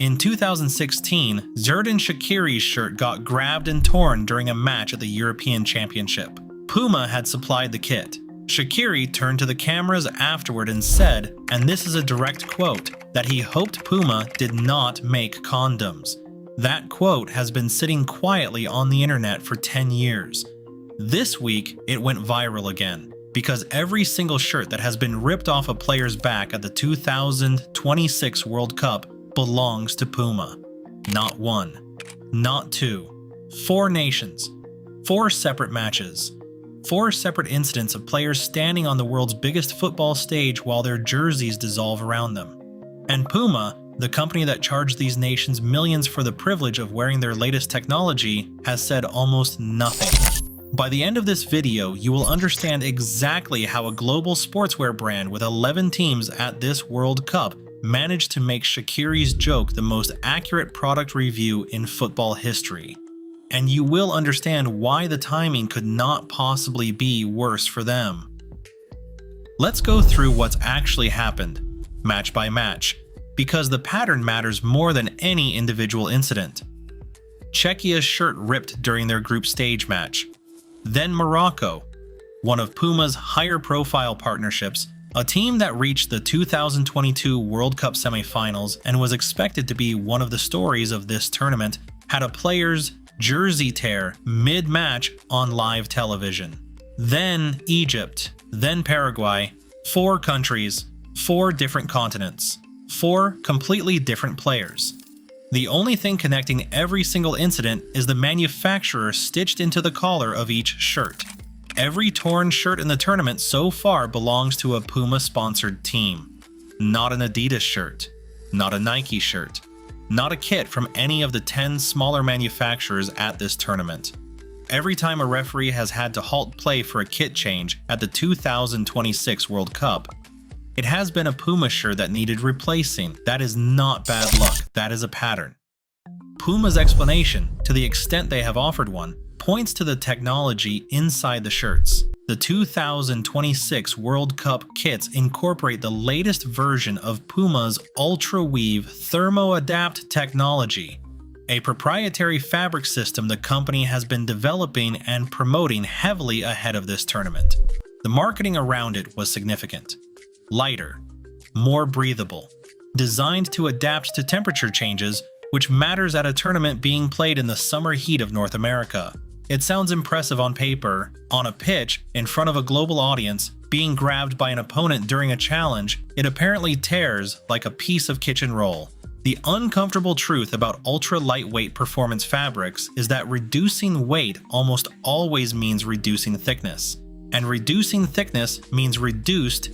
In 2016, Xherdan Shaqiri's shirt got grabbed and torn during a match at the European Championship. Puma had supplied the kit. Shaqiri turned to the cameras afterward and said, and this is a direct quote, that he hoped Puma did not make condoms. That quote has been sitting quietly on the internet for 10 years. This week, it went viral again, because every single shirt that has been ripped off a player's back at the 2026 World Cup belongs to Puma. Not one, not two, 4 nations, 4 separate matches, 4 separate incidents of players standing on the world's biggest football stage while their jerseys dissolve around them. And Puma, the company that charged these nations millions for the privilege of wearing their latest technology, has said almost nothing. By the end of this video, you will understand exactly how a global sportswear brand with 11 teams at this World Cup managed to make Shaqiri's joke the most accurate product review in football history. And you will understand why the timing could not possibly be worse for them. Let's go through what's actually happened, match by match, because the pattern matters more than any individual incident. Czechia's shirt ripped during their group stage match. Then Morocco, one of Puma's higher profile partnerships, a team that reached the 2022 World Cup semifinals and was expected to be one of the stories of this tournament, had a player's jersey tear mid-match on live television. Then Egypt, then Paraguay, 4 countries, 4 different continents, 4 completely different players. The only thing connecting every single incident is the manufacturer stitched into the collar of each shirt. Every torn shirt in the tournament so far belongs to a Puma-sponsored team. Not an Adidas shirt, not a Nike shirt, not a kit from any of the 10 smaller manufacturers at this tournament. Every time a referee has had to halt play for a kit change at the 2026 World Cup, it has been a Puma shirt that needed replacing. That is not bad luck, that is a pattern. Puma's explanation, to the extent they have offered one, points to the technology inside the shirts. The 2026 World Cup kits incorporate the latest version of Puma's ULTRAWEAVE Thermoadapt technology, a proprietary fabric system the company has been developing and promoting heavily ahead of this tournament. The marketing around it was significant. Lighter, more breathable, designed to adapt to temperature changes, which matters at a tournament being played in the summer heat of North America. It sounds impressive on paper, on a pitch, in front of a global audience, being grabbed by an opponent during a challenge. It apparently tears like a piece of kitchen roll. The uncomfortable truth about ultra-lightweight performance fabrics is that reducing weight almost always means reducing thickness. And reducing thickness means reduced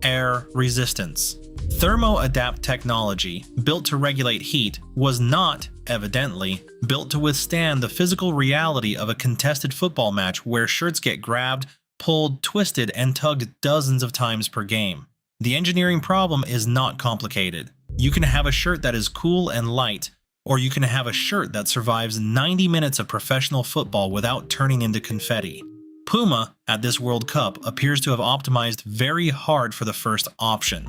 air resistance. Thermoadapt technology, built to regulate heat, was not, evidently, built to withstand the physical reality of a contested football match where shirts get grabbed, pulled, twisted, and tugged dozens of times per game. The engineering problem is not complicated. You can have a shirt that is cool and light, or you can have a shirt that survives 90 minutes of professional football without turning into confetti. Puma, at this World Cup, appears to have optimized very hard for the first option.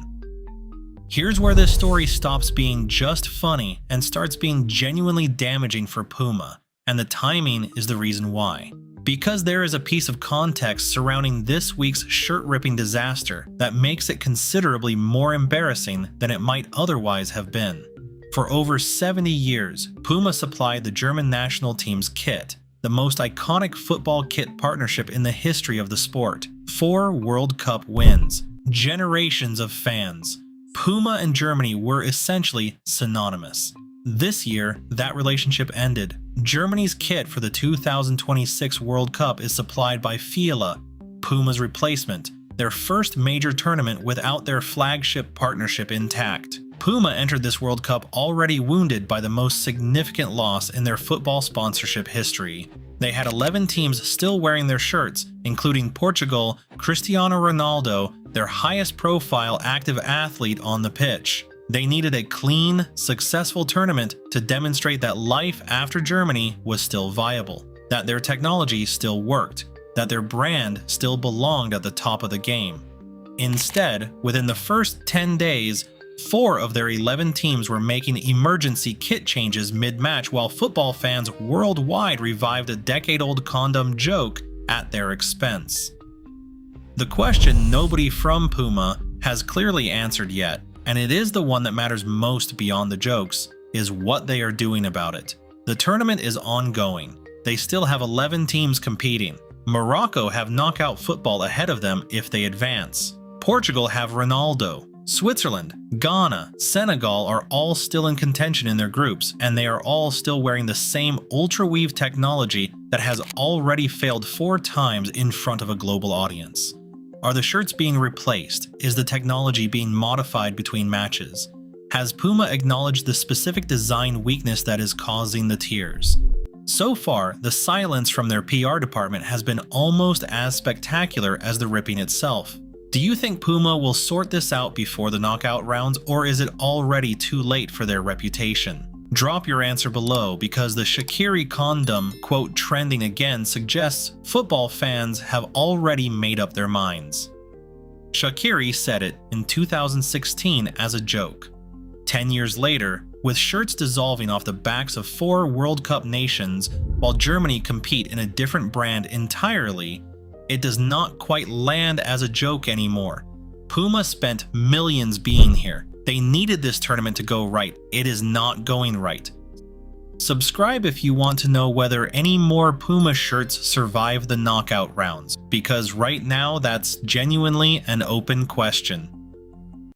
Here's where this story stops being just funny and starts being genuinely damaging for Puma, and the timing is the reason why. Because there is a piece of context surrounding this week's shirt-ripping disaster that makes it considerably more embarrassing than it might otherwise have been. For over 70 years, Puma supplied the German national team's kit, the most iconic football kit partnership in the history of the sport. 4 World Cup wins, generations of fans. Puma and Germany were essentially synonymous. This year, that relationship ended. Germany's kit for the 2026 World Cup is supplied by Fila, Puma's replacement, their first major tournament without their flagship partnership intact. Puma entered this World Cup already wounded by the most significant loss in their football sponsorship history. They had 11 teams still wearing their shirts, including Portugal, Cristiano Ronaldo, their highest profile active athlete on the pitch. They needed a clean, successful tournament to demonstrate that life after Germany was still viable, that their technology still worked, that their brand still belonged at the top of the game. Instead, within the first 10 days, 4 of their 11 teams were making emergency kit changes mid-match, while football fans worldwide revived a decade-old condom joke at their expense. The question nobody from Puma has clearly answered yet, and it is the one that matters most beyond the jokes, is what they are doing about it. The tournament is ongoing. They still have 11 teams competing. Morocco have knockout football ahead of them if they advance. Portugal have Ronaldo. Switzerland, Ghana, Senegal are all still in contention in their groups, and they are all still wearing the same ULTRAWEAVE technology that has already failed 4 times in front of a global audience. Are the shirts being replaced? Is the technology being modified between matches? Has Puma acknowledged the specific design weakness that is causing the tears? So far, the silence from their PR department has been almost as spectacular as the ripping itself. Do you think Puma will sort this out before the knockout rounds, or is it already too late for their reputation? Drop your answer below, because the Shaqiri condom quote trending again suggests football fans have already made up their minds. Shaqiri said it in 2016 as a joke. 10 years later, with shirts dissolving off the backs of 4 World Cup nations while Germany compete in a different brand entirely, it does not quite land as a joke anymore. Puma spent millions being here. They needed this tournament to go right. It is not going right. Subscribe if you want to know whether any more Puma shirts survive the knockout rounds, because right now that's genuinely an open question.